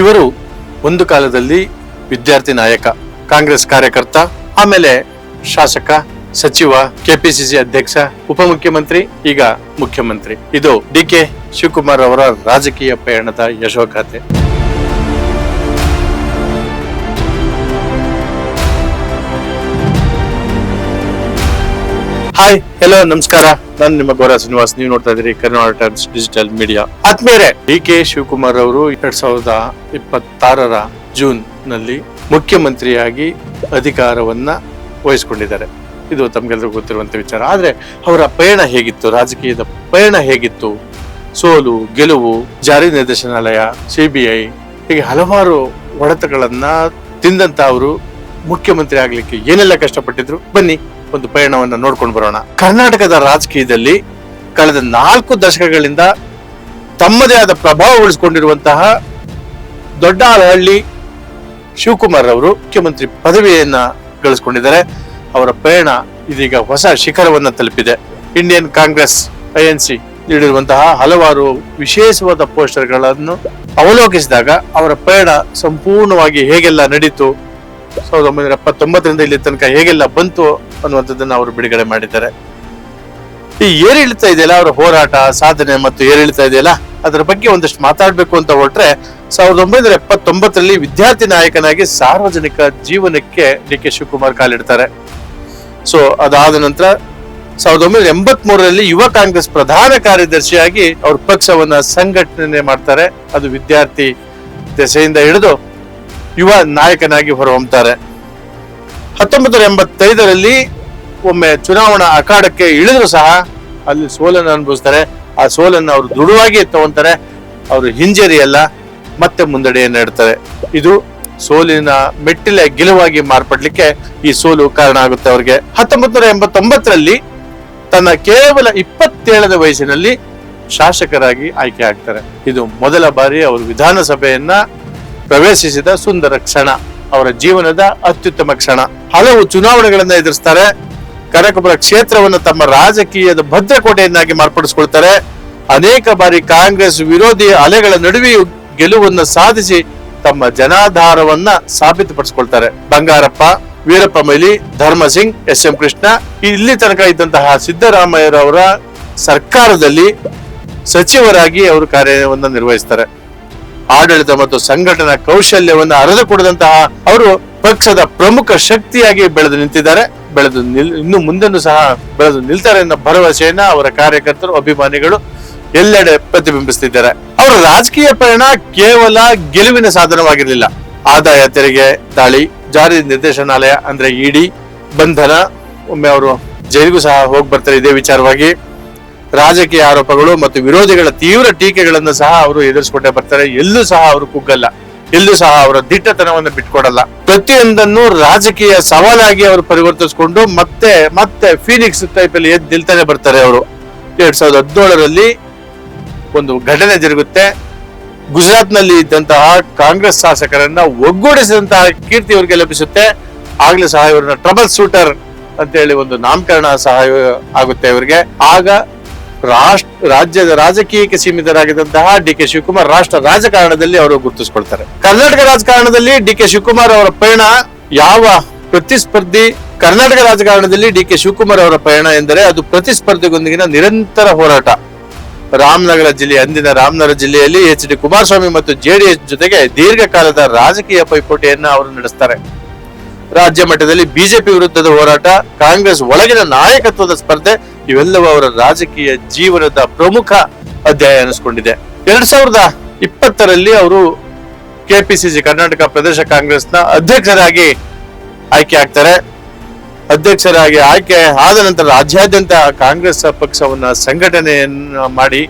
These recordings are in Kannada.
ಇವರು ಒಂದು ಕಾಲದಲ್ಲಿ ವಿದ್ಯಾರ್ಥಿ ನಾಯಕ, ಕಾಂಗ್ರೆಸ್ ಕಾರ್ಯಕರ್ತ, ಆಮೇಲೆ ಶಾಸಕ, ಸಚಿವ, ಕೆಪಿಸಿಸಿ ಅಧ್ಯಕ್ಷ, ಉಪಮುಖ್ಯಮಂತ್ರಿ, ಈಗ ಮುಖ್ಯಮಂತ್ರಿ. ಇದು ಡಿ.ಕೆ. ಶಿವಕುಮಾರ್ ಅವರ ರಾಜಕೀಯ ಪಯಣದ ಯಶೋಗಾಥೆ. ಹಾಯ್, ಹೆಲೋ, ನಮಸ್ಕಾರ. ನಾನು ನಿಮ್ಮ ಗೌರವ ಶ್ರೀನಿವಾಸ್. ನೀವು ನೋಡ್ತಾ ಇದ್ದೀರಿ ಕರ್ನಾಟಕ ಟೈಮ್ಸ್ ಡಿಜಿಟಲ್ ಮೀಡಿಯಾ. ಆತ್ಮೀಯರೇ, ಡಿ.ಕೆ. ಶಿವಕುಮಾರ್ ಅವರು 2026 ಜೂನ್ ನಲ್ಲಿ ಮುಖ್ಯಮಂತ್ರಿಯಾಗಿ ಅಧಿಕಾರವನ್ನ ವಹಿಸಿಕೊಂಡಿದ್ದಾರೆ. ಇದು ತಮ್ಗೆಲ್ಲರಿಗೂ ಗೊತ್ತಿರುವಂತ ವಿಚಾರ. ಆದ್ರೆ ಅವರ ಪಯಣ ಹೇಗಿತ್ತು, ರಾಜಕೀಯದ ಪಯಣ ಹೇಗಿತ್ತು? ಸೋಲು, ಗೆಲುವು, ಜಾರಿ ನಿರ್ದೇಶನಾಲಯ, ಸಿಬಿಐ, ಹೀಗೆ ಹಲವಾರು ಹೊಡೆತಗಳನ್ನ ತಿಂದಂತ ಅವರು ಮುಖ್ಯಮಂತ್ರಿ ಆಗ್ಲಿಕ್ಕೆ ಏನೆಲ್ಲ ಕಷ್ಟಪಟ್ಟಿದ್ರು, ಬನ್ನಿ ಒಂದು ಪಯಣವನ್ನ ನೋಡ್ಕೊಂಡು ಬರೋಣ. ಕರ್ನಾಟಕದ ರಾಜಕೀಯದಲ್ಲಿ ಕಳೆದ 4 ದಶಕಗಳಿಂದ ತಮ್ಮದೇ ಆದ ಪ್ರಭಾವ ಉಳಿಸಿಕೊಂಡಿರುವಂತಹ ದೊಡ್ಡಹಳ್ಳಿ ಶಿವಕುಮಾರ್ ಅವರು ಮುಖ್ಯಮಂತ್ರಿ ಪದವಿಯನ್ನ ಗಳಿಸಿಕೊಂಡಿದ್ದಾರೆ. ಅವರ ಪಯಣ ಇದೀಗ ಹೊಸ ಶಿಖರವನ್ನ ತಲುಪಿದೆ. ಇಂಡಿಯನ್ ಕಾಂಗ್ರೆಸ್ INC ನೀಡಿರುವಂತಹ ಹಲವಾರು ವಿಶೇಷವಾದ ಪೋಸ್ಟರ್ಗಳನ್ನು ಅವಲೋಕಿಸಿದಾಗ ಅವರ ಪಯಣ ಸಂಪೂರ್ಣವಾಗಿ ಹೇಗೆಲ್ಲ ನಡೀತು, 1979ರಿಂದ ಇಲ್ಲಿ ತನಕ ಹೇಗೆಲ್ಲ ಬಂತು ಅನ್ನುವಂಥದ್ದನ್ನ ಅವರು ಬಿಡುಗಡೆ ಮಾಡಿದ್ದಾರೆ. ಈ ಏರಿಳಿತ ಇದೆಯಲ್ಲ, ಅವರ ಹೋರಾಟ, ಸಾಧನೆ ಮತ್ತು ಏರಿಳಿತ ಇದೆಯಲ್ಲ, ಅದರ ಬಗ್ಗೆ ಒಂದಷ್ಟು ಮಾತಾಡ್ಬೇಕು ಅಂತ ಹೊರಟ್ರೆ 1979ರಲ್ಲಿ ವಿದ್ಯಾರ್ಥಿ ನಾಯಕನಾಗಿ ಸಾರ್ವಜನಿಕ ಜೀವನಕ್ಕೆ ಡಿ.ಕೆ. ಶಿವಕುಮಾರ್ ಕಾಲಿಡ್ತಾರೆ. ಸೊ ಅದಾದ ನಂತರ 1983ರಲ್ಲಿ ಯುವ ಕಾಂಗ್ರೆಸ್ ಪ್ರಧಾನ ಕಾರ್ಯದರ್ಶಿಯಾಗಿ ಅವ್ರ ಪಕ್ಷವನ್ನ ಸಂಘಟನೆ ಮಾಡ್ತಾರೆ. ಅದು ವಿದ್ಯಾರ್ಥಿ ದೆಸೆಯಿಂದ ಹಿಡಿದು ಯುವ ನಾಯಕನಾಗಿ ಹೊರಹೊಮ್ಮುತ್ತಾರೆ. 1985ರಲ್ಲಿ ಒಮ್ಮೆ ಚುನಾವಣಾ ಅಖಾಡಕ್ಕೆ ಇಳಿದ್ರು ಸಹ ಅಲ್ಲಿ ಸೋಲನ್ನು ಅನುಭವಿಸ್ತಾರೆ. ಆ ಸೋಲನ್ನು ಅವರು ದೃಢವಾಗಿ ತಗೊಂತಾರೆ. ಅವರು ಹಿಂಜರಿಯಲ್ಲ, ಮತ್ತೆ ಮುನ್ನಡೆಯನ್ನು ಇಡ್ತಾರೆ. ಇದು ಸೋಲಿನ ಮೆಟ್ಟಿಲ ಗೆಲುವಾಗಿ ಮಾರ್ಪಡ್ಲಿಕ್ಕೆ ಈ ಸೋಲು ಕಾರಣ ಆಗುತ್ತೆ ಅವರಿಗೆ. 1989ರಲ್ಲಿ ತನ್ನ ಕೇವಲ 27ನೇ ವಯಸ್ಸಿನಲ್ಲಿ ಶಾಸಕರಾಗಿ ಆಯ್ಕೆ ಆಗ್ತಾರೆ. ಇದು ಮೊದಲ ಬಾರಿ ಅವರು ವಿಧಾನಸಭೆಯನ್ನ ಪ್ರವೇಶಿಸಿದ ಸುಂದರ ಕ್ಷಣ, ಅವರ ಜೀವನದ ಅತ್ಯುತ್ತಮ ಕ್ಷಣ. ಹಲವು ಚುನಾವಣೆಗಳನ್ನ ಎದುರಿಸ್ತಾರೆ. ಕನಕಪುರ ಕ್ಷೇತ್ರವನ್ನು ತಮ್ಮ ರಾಜಕೀಯದ ಭದ್ರಕೋಟೆಯನ್ನಾಗಿ ಮಾರ್ಪಡಿಸಿಕೊಳ್ತಾರೆ. ಅನೇಕ ಬಾರಿ ಕಾಂಗ್ರೆಸ್ ವಿರೋಧಿ ಅಲೆಗಳ ನಡುವೆಯೂ ಗೆಲುವನ್ನು ಸಾಧಿಸಿ ತಮ್ಮ ಜನಾಧಾರವನ್ನ ಸಾಬೀತುಪಡಿಸಿಕೊಳ್ತಾರೆ. ಬಂಗಾರಪ್ಪ, ವೀರಪ್ಪ ಮೊಯ್ಲಿ, ಧರ್ಮಸಿಂಗ್, ಎಸ್.ಎಂ. ಕೃಷ್ಣ, ಇಲ್ಲಿ ತನಕ ಇದ್ದಂತಹ ಸಿದ್ದರಾಮಯ್ಯರವರ ಸರ್ಕಾರದಲ್ಲಿ ಸಚಿವರಾಗಿ ಅವರು ಕಾರ್ಯವನ್ನು ನಿರ್ವಹಿಸ್ತಾರೆ. ಆಡಳಿತ ಮತ್ತು ಸಂಘಟನಾ ಕೌಶಲ್ಯವನ್ನು ಅರಿದುಕೊಡದಂತಹ ಅವರು ಪಕ್ಷದ ಪ್ರಮುಖ ಶಕ್ತಿಯಾಗಿ ಬೆಳೆದು ನಿಂತಿದ್ದಾರೆ. ಇನ್ನು ಮುಂದೆನೂ ಸಹ ಬೆಳೆದು ನಿಲ್ತಾರೆ ಅನ್ನೋ ಭರವಸೆಯನ್ನ ಅವರ ಕಾರ್ಯಕರ್ತರು, ಅಭಿಮಾನಿಗಳು ಎಲ್ಲೆಡೆ ಪ್ರತಿಬಿಂಬಿಸುತ್ತಿದ್ದಾರೆ. ಅವರ ರಾಜಕೀಯ ಪಯಣ ಕೇವಲ ಗೆಲುವಿನ ಸಾಧನವಾಗಿರಲಿಲ್ಲ. ಆದಾಯ ತೆರಿಗೆ ದಾಳಿ, ಜಾರಿ ನಿರ್ದೇಶನಾಲಯ ಅಂದ್ರೆ ಇಡಿ ಬಂಧನ, ಒಮ್ಮೆ ಅವರು ಜೈಲಿಗೂ ಸಹ ಹೋಗಿ ಬರ್ತಾರೆ ಇದೇ ವಿಚಾರವಾಗಿ. ರಾಜಕೀಯ ಆರೋಪಗಳು ಮತ್ತು ವಿರೋಧಿಗಳ ತೀವ್ರ ಟೀಕೆಗಳನ್ನು ಸಹ ಅವರು ಎದುರಿಸಿಕೊಂಡೇ ಬರ್ತಾರೆ. ಎಲ್ಲೂ ಸಹ ಅವರು ಕುಗ್ಗಲ್ಲ, ಎಲ್ಲೂ ಸಹ ಅವರ ದಿಟ್ಟತನವನ್ನು ಬಿಟ್ಕೊಡಲ್ಲ. ಪ್ರತಿಯೊಂದನ್ನು ರಾಜಕೀಯ ಸವಾಲಾಗಿ ಅವರು ಪರಿವರ್ತಿಸಿಕೊಂಡು ಮತ್ತೆ ಮತ್ತೆ ಫೀನಿಕ್ಸ್ ಟೈಪ್ ಅಲ್ಲಿ ಎದ್ದು ನಿಲ್ತಾನೆ ಬರ್ತಾರೆ. ಅವರು 2017ರಲ್ಲಿ ಒಂದು ಘಟನೆ ಜರುಗುತ್ತೆ. ಗುಜರಾತ್ ನಲ್ಲಿ ಇದ್ದಂತಹ ಕಾಂಗ್ರೆಸ್ ಶಾಸಕರನ್ನ ಒಗ್ಗೂಡಿಸಿದಂತಹ ಕೀರ್ತಿ ಇವರಿಗೆ ಲಭಿಸುತ್ತೆ. ಆಗ್ಲೂ ಸಹ ಇವರನ್ನ ಟ್ರಬಲ್ ಶೂಟರ್ ಅಂತ ಹೇಳಿ ಒಂದು ನಾಮಕರಣ ಸಹ ಆಗುತ್ತೆ ಇವರಿಗೆ. ಆಗ ರಾಜ್ಯದ ರಾಜಕೀಯಕ್ಕೆ ಸೀಮಿತರಾಗಿದ್ದಂತಹ ಡಿ.ಕೆ. ಶಿವಕುಮಾರ್ ರಾಷ್ಟ್ರ ರಾಜಕಾರಣದಲ್ಲಿ ಅವರು ಗುರುತಿಸಿಕೊಳ್ತಾರೆ. ಕರ್ನಾಟಕ ರಾಜಕಾರಣದಲ್ಲಿ ಡಿ.ಕೆ. ಶಿವಕುಮಾರ್ ಅವರ ಪಯಣ ಯಾವ ಪ್ರತಿಸ್ಪರ್ಧಿ, ಕರ್ನಾಟಕ ರಾಜಕಾರಣದಲ್ಲಿ ಡಿ.ಕೆ. ಶಿವಕುಮಾರ್ ಅವರ ಪಯಣ ಎಂದರೆ ಅದು ಪ್ರತಿಸ್ಪರ್ಧಿಗೊಂದಿಗಿನ ನಿರಂತರ ಹೋರಾಟ. ಅಂದಿನ ರಾಮನಗರ ಜಿಲ್ಲೆಯಲ್ಲಿ ಎಚ್.ಡಿ. ಕುಮಾರಸ್ವಾಮಿ ಮತ್ತು ಜೆಡಿಎಸ್ ಜೊತೆಗೆ ದೀರ್ಘಕಾಲದ ರಾಜಕೀಯ ಪೈಪೋಟಿಯನ್ನ ಅವರು ನಡೆಸ್ತಾರೆ. ರಾಜ್ಯ ಮಟ್ಟದಲ್ಲಿ ಬಿಜೆಪಿ ವಿರುದ್ಧದ ಹೋರಾಟ, ಕಾಂಗ್ರೆಸ್ ಒಳಗಿನ ನಾಯಕತ್ವದ ಸ್ಪರ್ಧೆ, ಇವೆಲ್ಲವೂ ಅವರ ರಾಜಕೀಯ ಜೀವನದ ಪ್ರಮುಖ ಅಧ್ಯಾಯ ಅನಿಸ್ಕೊಂಡಿದೆ. 2020ರಲ್ಲಿ ಅವರು ಕೆಪಿಸಿಸಿ ಕರ್ನಾಟಕ ಪ್ರದೇಶ ಕಾಂಗ್ರೆಸ್ನ ಅಧ್ಯಕ್ಷರಾಗಿ ಆಯ್ಕೆ ಆಗ್ತಾರೆ. ಅಧ್ಯಕ್ಷರಾಗಿ ಆಯ್ಕೆ ಆದ ನಂತರ ರಾಜ್ಯಾದ್ಯಂತ ಕಾಂಗ್ರೆಸ್ ಪಕ್ಷವನ್ನ ಸಂಘಟನೆಯನ್ನ ಮಾಡಿ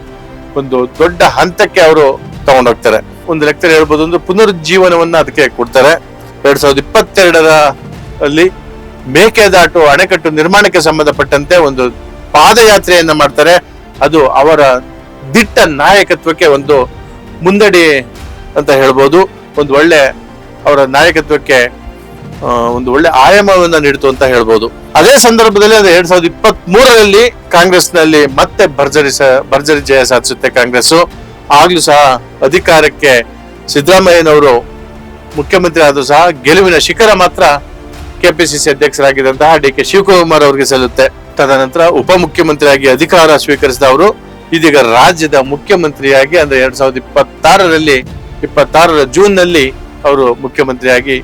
ಒಂದು ದೊಡ್ಡ ಹಂತಕ್ಕೆ ಅವರು ತಗೊಂಡೋಗ್ತಾರೆ. ಒಂದು ಲೆಕ್ಕದಲ್ಲಿ ಹೇಳ್ಬೋದು, ಒಂದು ಪುನರುಜ್ಜೀವನವನ್ನ ಅದಕ್ಕೆ ಕೊಡ್ತಾರೆ. 2022ರಲ್ಲಿ ಮೇಕೆದಾಟು ಅಣೆಕಟ್ಟು ನಿರ್ಮಾಣಕ್ಕೆ ಸಂಬಂಧಪಟ್ಟಂತೆ ಒಂದು ಪಾದಯಾತ್ರೆಯನ್ನ ಮಾಡ್ತಾರೆ. ಅದು ಅವರ ದಿಟ್ಟ ನಾಯಕತ್ವಕ್ಕೆ ಒಂದು ಮುಂದಡಿ ಅಂತ ಹೇಳ್ಬೋದು. ಒಂದು ಒಳ್ಳೆ ಅವರ ನಾಯಕತ್ವಕ್ಕೆ ಒಂದು ಒಳ್ಳೆ ಆಯಾಮವನ್ನ ನೀಡಿತು ಅಂತ ಹೇಳ್ಬೋದು. ಅದೇ ಸಂದರ್ಭದಲ್ಲಿ ಅದು 2023ರಲ್ಲಿ ಕಾಂಗ್ರೆಸ್ನಲ್ಲಿ ಮತ್ತೆ ಭರ್ಜರಿ ಜಯ ಸಾಧಿಸುತ್ತೆ ಕಾಂಗ್ರೆಸ್. ಆಗ್ಲೂ ಸಹ ಅಧಿಕಾರಕ್ಕೆ ಸಿದ್ದರಾಮಯ್ಯನವರು ಮುಖ್ಯಮಂತ್ರಿ ಆದ್ರೂ ಸಹ ಗೆಲುವಿನ ಶಿಖರ ಮಾತ್ರ ಕೆಪಿಸಿಸಿ ಅಧ್ಯಕ್ಷರಾಗಿದ್ದಂತಹ ಡಿ ಕೆ ಶಿವಕುಮಾರ್ ಅವರಿಗೆ ಸಲ್ಲುತ್ತೆ. ತದನಂತರ ಉಪಮುಖ್ಯಮಂತ್ರಿಯಾಗಿ ಅಧಿಕಾರ ಸ್ವೀಕರಿಸಿದ ಅವರು ಇದೀಗ ರಾಜ್ಯದ ಮುಖ್ಯಮಂತ್ರಿಯಾಗಿ ಅಂದ್ರೆ 2026ರ ಜೂನ್ ನಲ್ಲಿ ಅವರು ಮುಖ್ಯಮಂತ್ರಿಯಾಗಿ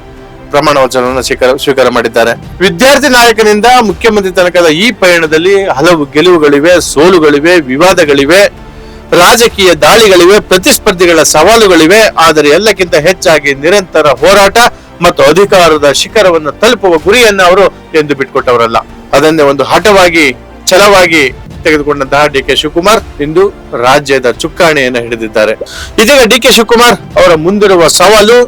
ಪ್ರಮಾಣ ವಚನವನ್ನು ಸ್ವೀಕಾರ ಮಾಡಿದ್ದಾರೆ. ವಿದ್ಯಾರ್ಥಿ ನಾಯಕನಿಂದ ಮುಖ್ಯಮಂತ್ರಿ ತನಕದ ಈ ಪಯಣದಲ್ಲಿ ಹಲವು ಗೆಲುವುಗಳಿವೆ, ಸೋಲುಗಳಿವೆ, ವಿವಾದಗಳಿವೆ, ರಾಜಕೀಯ ದಾಳಿಗಳಿವೆ, ಪ್ರತಿಸ್ಪರ್ಧಿಗಳ ಸವಾಲುಗಳಿವೆ. ಆದರೆ ಎಲ್ಲಕ್ಕಿಂತ ಹೆಚ್ಚಾಗಿ ನಿರಂತರ ಹೋರಾಟ ಮತ್ತು ಅಧಿಕಾರದ ಶಿಖರವನ್ನು ತಲುಪುವ ಗುರಿಯನ್ನ ಅವರು ಎಂದು ಬಿಟ್ಕೊಟ್ಟವರಲ್ಲ. ಅದನ್ನೇ ಒಂದು ಹಠವಾಗಿ, ಛಲವಾಗಿ ತೆಗೆದುಕೊಂಡಂತಹ ಡಿ ಕೆ ಶಿವಕುಮಾರ್ ಇಂದು ರಾಜ್ಯದ ಚುಕ್ಕಾಣಿಯನ್ನು ಹಿಡಿದಿದ್ದಾರೆ. ಇದೀಗ ಡಿ ಕೆ ಶಿವಕುಮಾರ್ ಅವರ ಮುಂದಿರುವ ಸವಾಲು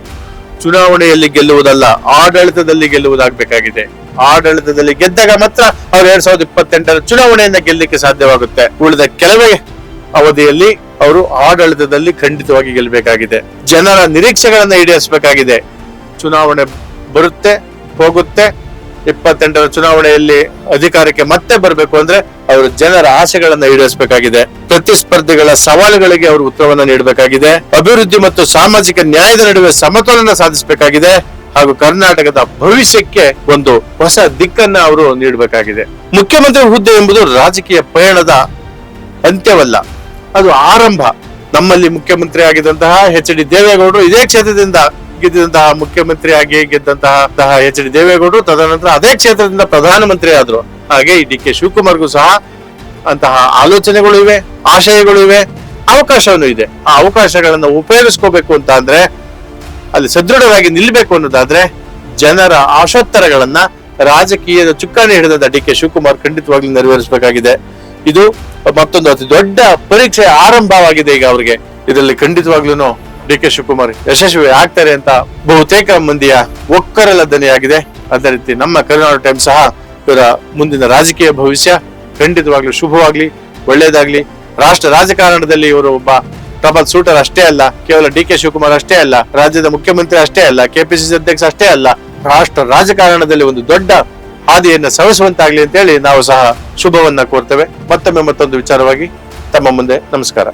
ಚುನಾವಣೆಯಲ್ಲಿ ಗೆಲ್ಲುವುದಲ್ಲ, ಆಡಳಿತದಲ್ಲಿ ಗೆಲ್ಲುವುದಾಗಬೇಕಾಗಿದೆ. ಆಡಳಿತದಲ್ಲಿ ಗೆದ್ದಾಗ ಮಾತ್ರ ಅವರು 2028ರ ಚುನಾವಣೆಯನ್ನ ಗೆಲ್ಲಲಿಕ್ಕೆ ಸಾಧ್ಯವಾಗುತ್ತೆ. ಉಳಿದ ಕೆಲವೇ ಅವಧಿಯಲ್ಲಿ ಅವರು ಆಡಳಿತದಲ್ಲಿ ಖಂಡಿತವಾಗಿ ಗೆಲ್ಲಬೇಕಾಗಿದೆ. ಜನರ ನಿರೀಕ್ಷೆಗಳನ್ನ ಈಡೇರಿಸಬೇಕಾಗಿದೆ. ಚುನಾವಣೆ ಬರುತ್ತೆ, ಹೋಗುತ್ತೆ. 28ರ ಚುನಾವಣೆಯಲ್ಲಿ ಅಧಿಕಾರಕ್ಕೆ ಮತ್ತೆ ಬರಬೇಕು ಅಂದ್ರೆ ಅವರು ಜನರ ಆಸೆಗಳನ್ನ ಈಡೇರಿಸಬೇಕಾಗಿದೆ. ಪ್ರತಿಸ್ಪರ್ಧಿಗಳ ಸವಾಲುಗಳಿಗೆ ಅವರು ಉತ್ತರವನ್ನ ನೀಡಬೇಕಾಗಿದೆ. ಅಭಿವೃದ್ಧಿ ಮತ್ತು ಸಾಮಾಜಿಕ ನ್ಯಾಯದ ನಡುವೆ ಸಮತೋಲನ ಸಾಧಿಸಬೇಕಾಗಿದೆ. ಹಾಗೂ ಕರ್ನಾಟಕದ ಭವಿಷ್ಯಕ್ಕೆ ಒಂದು ಹೊಸ ದಿಕ್ಕನ್ನ ಅವರು ನೀಡಬೇಕಾಗಿದೆ. ಮುಖ್ಯಮಂತ್ರಿ ಹುದ್ದೆ ಎಂಬುದು ರಾಜಕೀಯ ಪಯಣದ ಅಂತ್ಯವಲ್ಲ, ಅದು ಆರಂಭ. ನಮ್ಮಲ್ಲಿ ಮುಖ್ಯಮಂತ್ರಿ ಆಗಿದ್ದಂತಹ ಎಚ್.ಡಿ. ದೇವೇಗೌಡರು ಇದೇ ಕ್ಷೇತ್ರದಿಂದ ಗೆದ್ದಂತಹ ಮುಖ್ಯಮಂತ್ರಿಯಾಗಿ ಗೆದ್ದಂತಹ ಎಚ್.ಡಿ. ದೇವೇಗೌಡರು ತದನಂತರ ಅದೇ ಕ್ಷೇತ್ರದಿಂದ ಪ್ರಧಾನಮಂತ್ರಿ ಆದ್ರು. ಹಾಗೆ ಈ ಡಿ ಕೆ ಶಿವಕುಮಾರ್ಗೂ ಸಹ ಅಂತಹ ಆಲೋಚನೆಗಳು ಇವೆ, ಆಶಯಗಳು ಇವೆ, ಅವಕಾಶವೂ ಇದೆ. ಆ ಅವಕಾಶಗಳನ್ನ ಉಪಯೋಗಿಸ್ಕೋಬೇಕು ಅಂತ ಅಂದ್ರೆ, ಅಲ್ಲಿ ಸದೃಢವಾಗಿ ನಿಲ್ಬೇಕು ಅನ್ನೋದಾದ್ರೆ ಜನರ ಆಶೋತ್ತರಗಳನ್ನ ರಾಜಕೀಯದ ಚುಕ್ಕಾಣಿ ಹಿಡಿದ ಡಿ ಕೆ ಶಿವಕುಮಾರ್ ಖಂಡಿತವಾಗ್ಲೂ ನೆರವೇರಿಸಬೇಕಾಗಿದೆ. ಇದು ಮತ್ತೊಂದು ಅತಿ ದೊಡ್ಡ ಪರೀಕ್ಷೆ ಆರಂಭವಾಗಿದೆ ಈಗ ಅವರಿಗೆ. ಇದರಲ್ಲಿ ಖಂಡಿತವಾಗ್ಲೂ ಡಿ ಕೆ ಶಿವಕುಮಾರ್ ಯಶಸ್ವಿ ಆಗ್ತಾರೆ ಅಂತ ಬಹುತೇಕ ಮಂದಿಯ ಒಕ್ಕರಲ ದನಿಯಾಗಿದೆ. ಅದೇ ರೀತಿ ನಮ್ಮ ಕರ್ನಾಟಕ ಟೈಮ್ ಸಹ ಇವರ ಮುಂದಿನ ರಾಜಕೀಯ ಭವಿಷ್ಯ ಖಂಡಿತವಾಗ್ಲೂ ಶುಭವಾಗ್ಲಿ, ಒಳ್ಳೇದಾಗ್ಲಿ. ರಾಷ್ಟ್ರ ರಾಜಕಾರಣದಲ್ಲಿ ಇವರು ಒಬ್ಬ ಟ್ರಬಲ್ ಶೂಟರ್ ಅಷ್ಟೇ ಅಲ್ಲ, ಕೇವಲ ಡಿ ಕೆ ಶಿವಕುಮಾರ್ ಅಷ್ಟೇ ಅಲ್ಲ, ರಾಜ್ಯದ ಮುಖ್ಯಮಂತ್ರಿ ಅಷ್ಟೇ ಅಲ್ಲ, ಕೆಪಿಸಿಸಿ ಅಧ್ಯಕ್ಷ ಅಷ್ಟೇ ಅಲ್ಲ, ರಾಷ್ಟ್ರ ರಾಜಕಾರಣದಲ್ಲಿ ಒಂದು ದೊಡ್ಡ ಹಾದಿಯನ್ನ ಸವಿಸುವಂತಾಗ್ಲಿ ಅಂತ ಹೇಳಿ ನಾವು ಸಹ ಶುಭವನ್ನ ಕೋರ್ತೇವೆ. ಮತ್ತೊಮ್ಮೆ ಮತ್ತೊಂದು ವಿಚಾರವಾಗಿ ತಮ್ಮ ಮುಂದೆ ನಮಸ್ಕಾರ.